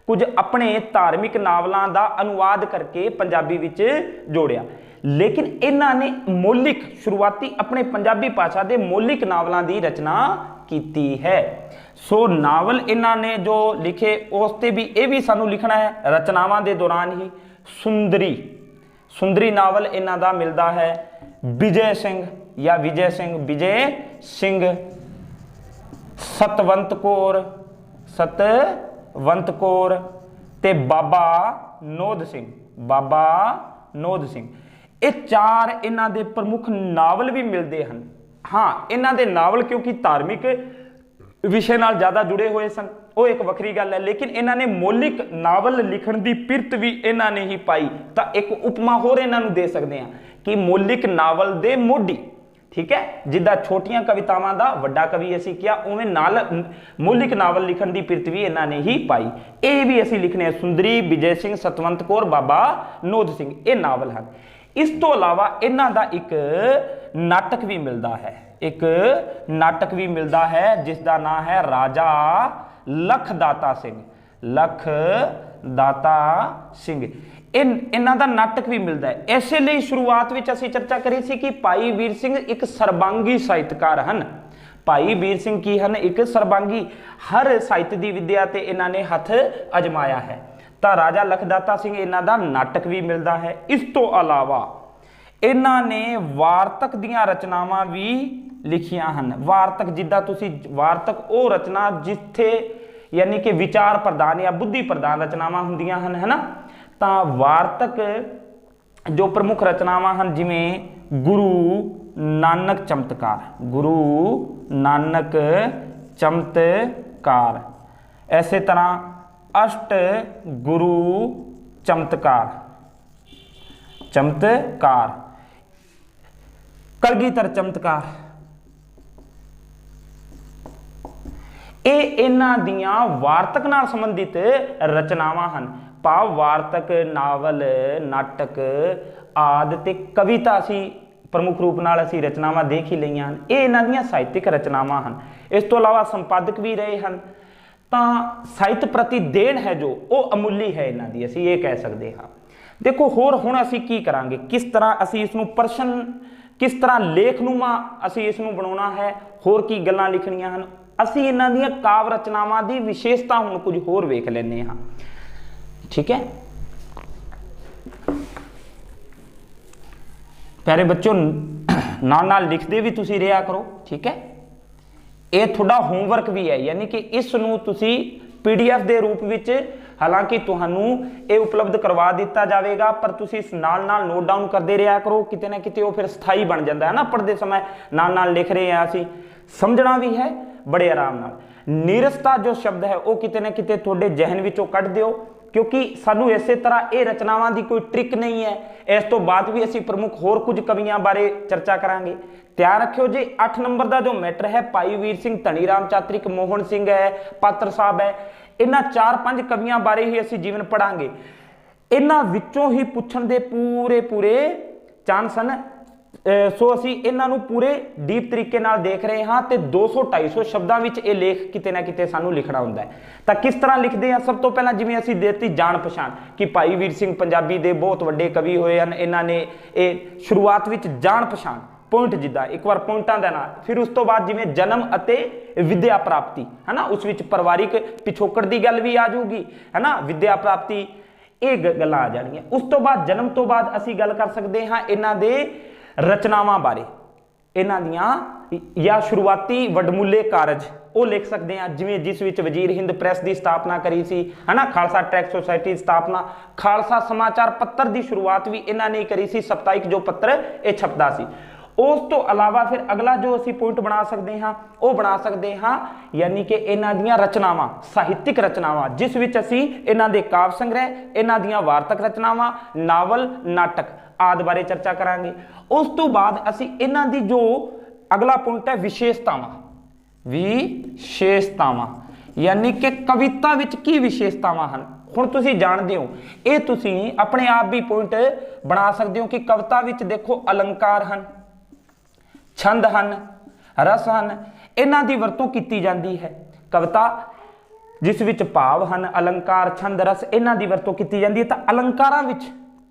कुछ अपने धार्मिक नावलों का अनुवाद करके पंजाबी विच जोड़िया। लेकिन इन्होंने मौलिक शुरुआती अपने पंजाबी भाषा के मौलिक नावलों की रचना की है। सो नावल इन्होंने जो लिखे उसते भी ये भी सानू लिखना है रचनावां दे दौरान ही। सुंदरी नावल इन्हां दा मिलता है। विजय सिंह, सतवंत कौर ते बाबा नोद सिंह। ਇਹ ਚਾਰ ਇਹਨਾਂ ਦੇ ਪ੍ਰਮੁੱਖ ਨਾਵਲ ਵੀ ਮਿਲਦੇ ਹਨ। ਹਾਂ, ਇਹਨਾਂ ਦੇ ਨਾਵਲ ਕਿਉਂਕਿ ਧਾਰਮਿਕ ਵਿਸ਼ੇ ਨਾਲ ਜ਼ਿਆਦਾ ਜੁੜੇ ਹੋਏ ਸਨ, ਉਹ ਇੱਕ ਵੱਖਰੀ ਗੱਲ ਹੈ, ਲੇਕਿਨ ਇਹਨਾਂ ਨੇ ਮੌਲਿਕ ਨਾਵਲ ਲਿਖਣ ਦੀ ਪਿਰਤ ਵੀ ਇਹਨਾਂ ਨੇ ਹੀ ਪਾਈ। ਤਾਂ ਇੱਕ ਉਪਮਾ ਹੋਰ ਇਹਨਾਂ ਨੂੰ ਦੇ ਸਕਦੇ ਹਾਂ ਕਿ ਮੌਲਿਕ ਨਾਵਲ ਦੇ ਮੋਢੀ, ਠੀਕ ਹੈ, ਜਿੱਦਾਂ ਛੋਟੀਆਂ ਕਵਿਤਾਵਾਂ ਦਾ ਵੱਡਾ ਕਵੀ ਅਸੀਂ ਕਿਹਾ, ਉਵੇਂ ਨਾਲ ਮੌਲਿਕ ਨਾਵਲ ਲਿਖਣ ਦੀ ਪਿਰਤ ਵੀ ਇਹਨਾਂ ਨੇ ਹੀ ਪਾਈ। ਇਹ ਵੀ ਅਸੀਂ ਲਿਖਣੇ ਸੁੰਦਰੀ, ਵਿਜੇ ਸਿੰਘ, ਸਤਵੰਤ ਕੌਰ, ਬਾਬਾ ਨੋਦ ਸਿੰਘ, ਇਹ ਨਾਵਲ ਹਨ। ਇਸ ਤੋਂ ਇਲਾਵਾ ਇਹਨਾਂ ਦਾ ਇੱਕ ਨਾਟਕ ਵੀ ਮਿਲਦਾ ਹੈ, ਇੱਕ ਨਾਟਕ ਵੀ ਮਿਲਦਾ ਹੈ ਜਿਸ ਦਾ ਨਾਮ ਹੈ ਰਾਜਾ ਲਖਦਾਤਾ ਸਿੰਘ। ਲਖਦਾਤਾ ਸਿੰਘ, ਇਹਨਾਂ ਦਾ ਨਾਟਕ ਵੀ ਮਿਲਦਾ ਹੈ। ਇਸੇ ਲਈ ਸ਼ੁਰੂਆਤ ਵਿੱਚ ਅਸੀਂ ਚਰਚਾ ਕਰੀ ਸੀ ਕਿ ਭਾਈ ਵੀਰ ਸਿੰਘ ਇੱਕ ਸਰਬੰਗੀ ਸਾਹਿਤਕਾਰ ਹਨ। ਭਾਈ ਵੀਰ ਸਿੰਘ ਕੀ ਹਨ? ਇੱਕ ਸਰਬੰਗੀ, ਹਰ ਸਾਹਿਤ ਦੀ ਵਿਦਿਆ ਤੇ ਇਹਨਾਂ ਨੇ ਹੱਥ ਅਜਮਾਇਆ ਹੈ। ਤਾਂ ਰਾਜਾ ਲਖਦਾਤਾ ਸਿੰਘ ਇਹਨਾਂ ਦਾ ਨਾਟਕ ਵੀ ਮਿਲਦਾ ਹੈ। ਇਸ ਤੋਂ ਇਲਾਵਾ ਇਹਨਾਂ ਨੇ ਵਾਰਤਕ ਦੀਆਂ ਰਚਨਾਵਾਂ ਵੀ ਲਿਖੀਆਂ ਹਨ। ਵਾਰਤਕ, ਜਿੱਦਾਂ ਤੁਸੀਂ ਵਾਰਤਕ ਉਹ ਰਚਨਾ ਜਿੱਥੇ ਯਾਨੀ ਕਿ ਵਿਚਾਰ ਪ੍ਰਧਾਨ ਜਾਂ ਬੁੱਧੀ ਪ੍ਰਧਾਨ ਰਚਨਾਵਾਂ ਹੁੰਦੀਆਂ ਹਨ, ਹੈ ਨਾ। ਤਾਂ ਵਾਰਤਕ ਜੋ ਪ੍ਰਮੁੱਖ ਰਚਨਾਵਾਂ ਹਨ, ਜਿਵੇਂ ਗੁਰੂ ਨਾਨਕ ਚਮਤਕਾਰ, ਗੁਰੂ ਨਾਨਕ ਚਮਤਕਾਰ, ਐਸੇ ਤਰ੍ਹਾਂ ਅਸ਼ਟ ਗੁਰੂ ਚਮਤਕਾਰ, ਚਮਤਕਾਰ, ਕਲਗੀਧਰ ਚਮਤਕਾਰ, ਇਹ ਇਹਨਾਂ ਦੀਆਂ ਵਾਰਤਕ ਨਾਲ ਸੰਬੰਧਿਤ ਰਚਨਾਵਾਂ ਹਨ। ਭਾਵ ਵਾਰਤਕ, ਨਾਵਲ, ਨਾਟਕ ਆਦਿ ਤੇ ਕਵਿਤਾ ਅਸੀਂ ਪ੍ਰਮੁੱਖ ਰੂਪ ਨਾਲ ਅਸੀਂ ਰਚਨਾਵਾਂ ਦੇਖ ਹੀ ਲਈਆਂ ਹਨ। ਇਹ ਇਹਨਾਂ ਦੀਆਂ ਸਾਹਿਤਿਕ ਰਚਨਾਵਾਂ ਹਨ। ਇਸ ਤੋਂ ਇਲਾਵਾ ਸੰਪਾਦਕ ਵੀ ਰਹੇ ਹਨ। ਤਾਂ ਸਾਹਿਤ ਪ੍ਰਤੀ ਦੇਣ ਹੈ ਜੋ, ਉਹ ਅਮੁੱਲੀ ਹੈ ਇਹਨਾਂ ਦੀ, ਅਸੀਂ ਇਹ ਕਹਿ ਸਕਦੇ ਹਾਂ। ਦੇਖੋ ਹੋਰ ਹੁਣ ਅਸੀਂ ਕੀ ਕਰਾਂਗੇ, ਕਿਸ ਤਰ੍ਹਾਂ ਅਸੀਂ ਇਸ ਨੂੰ ਪ੍ਰਸ਼ਨ, ਕਿਸ ਤਰ੍ਹਾਂ ਲੇਖਨੂਮਾ ਅਸੀਂ ਇਸ ਨੂੰ ਬਣਾਉਣਾ ਹੈ, ਹੋਰ ਕੀ ਗੱਲਾਂ ਲਿਖਣੀਆਂ ਹਨ। ਅਸੀਂ ਇਹਨਾਂ ਦੀਆਂ ਕਾਵ ਰਚਨਾਵਾਂ ਦੀ ਵਿਸ਼ੇਸ਼ਤਾ ਹੁਣ ਕੁਝ ਹੋਰ ਵੇਖ ਲੈਂਦੇ ਹਾਂ, ਠੀਕ ਹੈ। ਪਿਆਰੇ ਬੱਚੋ, ਨਾਲ ਨਾਲ ਲਿਖਦੇ ਵੀ ਤੁਸੀਂ ਰਿਹਾ ਕਰੋ, ਠੀਕ ਹੈ। ਇਹ ਤੁਹਾਡਾ ਹੋਮਵਰਕ ਵੀ ਹੈ, ਯਾਨੀ ਕਿ ਇਸ ਨੂੰ ਤੁਸੀਂ PDF ਦੇ ਰੂਪ ਵਿੱਚ ਹਾਲਾਂਕਿ ਤੁਹਾਨੂੰ ਇਹ ਉਪਲਬਧ ਕਰਵਾ ਦਿੱਤਾ ਜਾਵੇਗਾ, ਪਰ ਤੁਸੀਂ ਇਸ ਨਾਲ ਨਾਲ ਨੋਟ ਡਾਊਨ ਕਰਦੇ ਰਿਹਾ ਕਰੋ। ਕਿਤੇ ਨਾ ਕਿਤੇ ਉਹ ਫਿਰ ਸਥਾਈ ਬਣ ਜਾਂਦਾ ਹੈ ਨਾ, ਪੜ੍ਹਦੇ ਸਮੇਂ ਨਾਲ ਨਾਲ ਲਿਖ ਰਹੇ ਹਾਂ ਅਸੀਂ, ਸਮਝਣਾ ਵੀ ਹੈ ਬੜੇ ਆਰਾਮ ਨਾਲ। ਨੀਰਸਤਾ ਜੋ ਸ਼ਬਦ ਹੈ ਉਹ ਕਿਤੇ ਨਾ ਕਿਤੇ ਤੁਹਾਡੇ ਜ਼ਿਹਨ ਵਿੱਚੋਂ ਕੱਢ ਦਿਓ, ਕਿਉਂਕਿ ਸਾਨੂੰ ਇਸੇ ਤਰ੍ਹਾਂ ਇਹ ਰਚਨਾਵਾਂ ਦੀ ਕੋਈ ਟ੍ਰਿਕ ਨਹੀਂ ਹੈ। ਇਸ ਤੋਂ ਬਾਅਦ ਵੀ ਅਸੀਂ ਪ੍ਰਮੁੱਖ ਹੋਰ ਕੁਝ ਕਵੀਆਂ ਬਾਰੇ ਚਰਚਾ ਕਰਾਂਗੇ। ਧਿਆਨ ਰੱਖਿਓ ਜੀ, 8 ਨੰਬਰ ਦਾ ਜੋ ਮੈਟਰ ਹੈ, ਭਾਈ ਵੀਰ ਸਿੰਘ, ਧਨੀ ਰਾਮ ਚਾਤ੍ਰਿਕ, ਮੋਹਨ ਸਿੰਘ ਹੈ, ਪਾਤਰ ਸਾਹਿਬ ਹੈ, ਇਹਨਾਂ 4-5 ਕਵੀਆਂ ਬਾਰੇ ਹੀ ਅਸੀਂ ਜੀਵਨ ਪੜਾਂਗੇ। ਇਹਨਾਂ ਵਿੱਚੋਂ ਹੀ ਪੁੱਛਣ ਦੇ ਪੂਰੇ ਚਾਂਸ ਹਨ। ਸੋ ਅਸੀਂ ਇਹਨਾਂ ਨੂੰ ਪੂਰੇ ਡੀਪ ਤਰੀਕੇ ਨਾਲ ਦੇਖ ਰਹੇ ਹਾਂ ਤੇ 200-250 ਸ਼ਬਦਾਂ ਵਿੱਚ ਇਹ ਲੇਖ ਕਿਤੇ ਨਾ ਕਿਤੇ ਸਾਨੂੰ ਲਿਖਣਾ ਹੁੰਦਾ ਹੈ। ਤਾਂ ਕਿਸ ਤਰ੍ਹਾਂ ਲਿਖਦੇ ਹਾਂ? ਸਭ ਤੋਂ ਪਹਿਲਾਂ ਜਿਵੇਂ ਅਸੀਂ ਦੇਤੀ ਜਾਣ ਪਛਾਣ ਕਿ ਭਾਈ ਵੀਰ ਸਿੰਘ ਪੰਜਾਬੀ ਦੇ ਬਹੁਤ ਵੱਡੇ ਕਵੀ ਹੋਏ ਹਨ। ਇਹਨਾਂ ਨੇ ਇਹ ਸ਼ੁਰੂਆਤ ਵਿੱਚ ਜਾਣ ਪਛਾਣ, ਪੁਆਇੰਟ, ਜਿੱਦਾਂ ਇੱਕ ਵਾਰ ਪੁਆਇੰਟਾਂ ਦਾ ਨਾਂ, ਫਿਰ ਉਸ ਤੋਂ ਬਾਅਦ ਜਿਵੇਂ ਜਨਮ ਅਤੇ ਵਿਦਿਆ ਪ੍ਰਾਪਤੀ, ਹੈ ਨਾ, ਉਸ ਵਿੱਚ ਪਰਿਵਾਰਿਕ ਪਿਛੋਕੜ ਦੀ ਗੱਲ ਵੀ ਆ ਜਾਊਗੀ, ਹੈ ਨਾ, ਵਿਦਿਆ ਪ੍ਰਾਪਤੀ, ਇਹ ਗੱਲਾਂ ਆ ਜਾਣਗੀਆਂ। ਉਸ ਤੋਂ ਬਾਅਦ ਜਨਮ ਤੋਂ ਬਾਅਦ ਅਸੀਂ ਗੱਲ ਕਰ ਸਕਦੇ ਹਾਂ ਇਹਨਾਂ ਦੇ ਰਚਨਾਵਾਂ ਬਾਰੇ, ਇਹਨਾਂ ਦੀਆਂ ਜਾਂ ਸ਼ੁਰੂਆਤੀ ਵਡਮੁੱਲੇ ਕਾਰਜ ਉਹ ਲਿਖ ਸਕਦੇ ਹਾਂ, ਜਿਵੇਂ ਜਿਸ ਵਿੱਚ ਵਜ਼ੀਰ ਹਿੰਦ ਪ੍ਰੈਸ ਦੀ ਸਥਾਪਨਾ ਕਰੀ ਸੀ, ਹੈ ਨਾ, ਖਾਲਸਾ ਟਰੈਕ ਸੁਸਾਇਟੀ ਦੀ ਸਥਾਪਨਾ, ਖਾਲਸਾ ਸਮਾਚਾਰ ਪੱਤਰ ਦੀ ਸ਼ੁਰੂਆਤ ਵੀ ਇਹਨਾਂ ਨੇ ਕਰੀ ਸੀ, ਸਪਤਾਹਿਕ ਜੋ ਪੱਤਰ ਇਹ ਛਪਦਾ ਸੀ। ਉਸ ਤੋਂ ਇਲਾਵਾ ਫਿਰ ਅਗਲਾ ਜੋ ਅਸੀਂ ਪੁਆਇੰਟ ਬਣਾ ਸਕਦੇ ਹਾਂ ਉਹ ਬਣਾ ਸਕਦੇ ਹਾਂ ਯਾਨੀ ਕਿ ਇਹਨਾਂ ਦੀਆਂ ਰਚਨਾਵਾਂ, ਸਾਹਿਤਿਕ ਰਚਨਾਵਾਂ, ਜਿਸ ਵਿੱਚ ਅਸੀਂ ਇਹਨਾਂ ਦੇ ਕਾਵਿ ਸੰਗ੍ਰਹਿ, ਇਹਨਾਂ ਦੀਆਂ ਵਾਰਤਕ ਰਚਨਾਵਾਂ, ਨਾਵਲ, ਨਾਟਕ ਆਦਿ ਬਾਰੇ ਚਰਚਾ ਕਰਾਂਗੇ। ਉਸ ਤੋਂ ਬਾਅਦ ਅਸੀਂ ਇਹਨਾਂ ਦੀ ਜੋ ਅਗਲਾ ਪੁਆਇੰਟ ਹੈ ਵਿਸ਼ੇਸ਼ਤਾਵਾਂ, ਵਿਸ਼ੇਸ਼ਤਾਵਾਂ ਯਾਨੀ ਕਿ ਕਵਿਤਾ ਵਿੱਚ ਕੀ ਵਿਸ਼ੇਸ਼ਤਾਵਾਂ ਹਨ। ਹੁਣ ਤੁਸੀਂ ਜਾਣਦੇ ਹੋ, ਇਹ ਤੁਸੀਂ ਆਪਣੇ ਆਪ ਵੀ ਪੁਆਇੰਟ ਬਣਾ ਸਕਦੇ ਹੋ ਕਿ ਕਵਿਤਾ ਵਿੱਚ ਦੇਖੋ ਅਲੰਕਾਰ ਹਨ, ਛੰਦ ਹਨ, ਰਸ ਹਨ, ਇਹਨਾਂ ਦੀ ਵਰਤੋਂ ਕੀਤੀ ਜਾਂਦੀ ਹੈ। ਕਵਿਤਾ ਜਿਸ ਵਿੱਚ ਭਾਵ ਹਨ, ਅਲੰਕਾਰ, ਛੰਦ, ਰਸ, ਇਹਨਾਂ ਦੀ ਵਰਤੋਂ ਕੀਤੀ ਜਾਂਦੀ ਹੈ। ਤਾਂ ਅਲੰਕਾਰਾਂ ਵਿੱਚ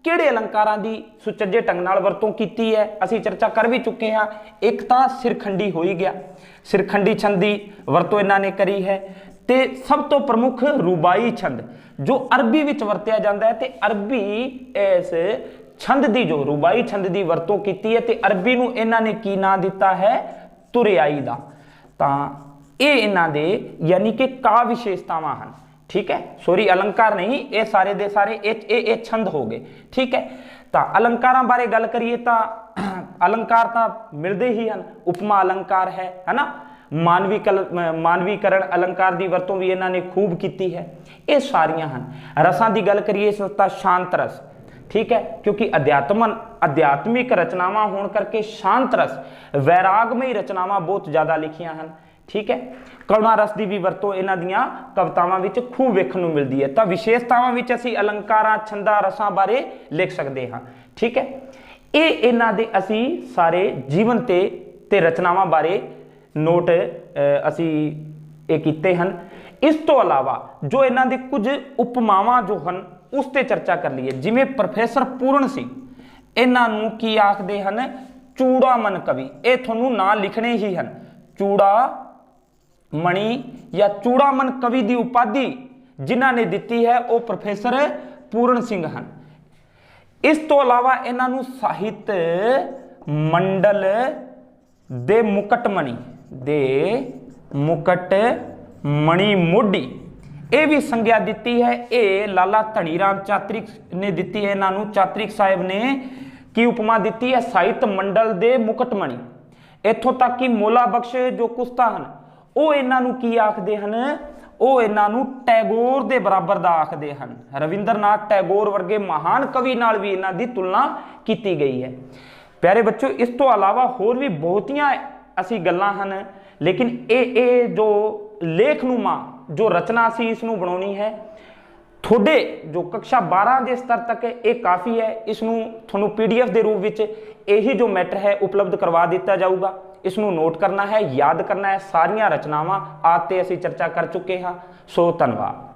ਕਿਹੜੇ ਅਲੰਕਾਰਾਂ ਦੀ ਸੁਚੱਜੇ ਢੰਗ ਨਾਲ ਵਰਤੋਂ ਕੀਤੀ ਹੈ ਅਸੀਂ ਚਰਚਾ ਕਰ ਵੀ ਚੁੱਕੇ ਹਾਂ। ਇੱਕ ਤਾਂ ਸਿਰਖੰਡੀ ਹੋ ਹੀ ਗਿਆ, ਸਿਰਖੰਡੀ ਛੰਦ ਦੀ ਵਰਤੋਂ ਇਹਨਾਂ ਨੇ ਕਰੀ ਹੈ। ਤੇ ਸਭ ਤੋਂ ਪ੍ਰਮੁੱਖ ਰੂਬਾਈ ਛੰਦ ਜੋ ਅਰਬੀ ਵਿੱਚ ਵਰਤਿਆ ਜਾਂਦਾ ਹੈ, ਤੇ ਅਰਬੀ ਇਸ ਛੰਦ ਦੀ ਜੋ ਰੂਬਾਈ ਛੰਦ ਦੀ ਵਰਤੋਂ ਕੀਤੀ ਹੈ, ਤੇ ਅਰਬੀ ਨੂੰ ਇਹਨਾਂ ਨੇ ਕੀ ਨਾਂ ਦਿੱਤਾ ਹੈ? ਤੁਰਿਆਈ ਦਾ। ਤਾਂ ਇਹ ਇਹਨਾਂ ਦੇ ਯਾਨੀ ਕਿ ਕਾਵਿ ਵਿਸ਼ੇਸ਼ਤਾਵਾਂ ਹਨ, ਠੀਕ ਹੈ। ਸੋਰੀ, ਅਲੰਕਾਰ ਨਹੀਂ, ਇਹ ਸਾਰੇ ਦੇ ਸਾਰੇ ਇਹ ਛੰਦ ਹੋ ਗਏ, ਠੀਕ ਹੈ। ਤਾਂ ਅਲੰਕਾਰਾਂ ਬਾਰੇ ਗੱਲ ਕਰੀਏ ਤਾਂ अलंकार ਤਾਂ ਮਿਲਦੇ ਹੀ ਹਨ। ਉਪਮਾ अलंकार है ना, ਮਾਨਵੀਕਰਨ अलंकार ਦੀ ਵਰਤੋਂ ਵੀ ਇਹਨਾਂ ਨੇ ਖੂਬ ਕੀਤੀ ਹੈ। ਇਹ ਸਾਰੀਆਂ ਹਨ। ਰਸਾਂ ਦੀ ਗੱਲ ਕਰੀਏ ਤਾਂ ਸ਼ਾਂਤ ਰਸ, ठीक है, क्योंकि अध्यात्मिक रचनावां होने करके शांत रस वैरागमई रचनावां बहुत ज़्यादा लिखियां हैं। ठीक है, करुणा रस की भी वरतों इन्हां दियां कवितावां विच खूब वेखण नूं मिलदी है। तो विशेषतावां विच असीं अलंकारां छंदां रसां बारे लिख सकते हाँ। ठीक है, ये इन्हां दे असीं सारे जीवन ते रचनावां बारे नोट असीं ये कीते हैं। इस तो अलावा जो इन्हां दे कुछ उपमावां जो हैं उस ते चर्चा कर लीए। जिवें प्रोफैसर पूर्ण सिंह इन्हां नूं की आखदे हन, चूड़ामन कवि। ये तुहानूं नां लिखने ही हैं, चूड़ामणि या चूड़ामन कवि की उपाधि जिन्हां ने दिती है वो प्रोफैसर पूर्ण सिंह हैं। इस तो अलावा इन्हां नूं साहित्य मंडल दे मुकटमणि मोढी ये भी संज्ञा दी है। ये लाला धनीराम चात्रिक ने दी है। इन्हों चात्रिक साहब ने की उपमा दी है, साहित्य मंडल दे मुकटमणि। इत्थों तक कि मोला बख्श जो कुस्ता हैं वो इन्हों की आखते हैं, वो इन्हों टैगोर के बराबर का आखते हैं। रविंद्रनाथ टैगोर वर्गे महान कवि नाल भी इन्हों की तुलना की गई है। प्यारे बच्चों, इस तो अलावा होर भी बहुतियां असी गल्लां हैं, लेकिन ये जो लेखनुमा जो रचना सी इसनूं बनाउणी है थोड़े जो कक्षा 12 के स्तर तक ये काफ़ी है। इसनूं तुहानूं PDF के रूप में यही जो मैटर है उपलब्ध करवा दिता जाऊगा। इसनूं नोट करना है, याद करना है। सारियां रचनावां आते असीं चर्चा कर चुके हाँ। सो धन्यवाद।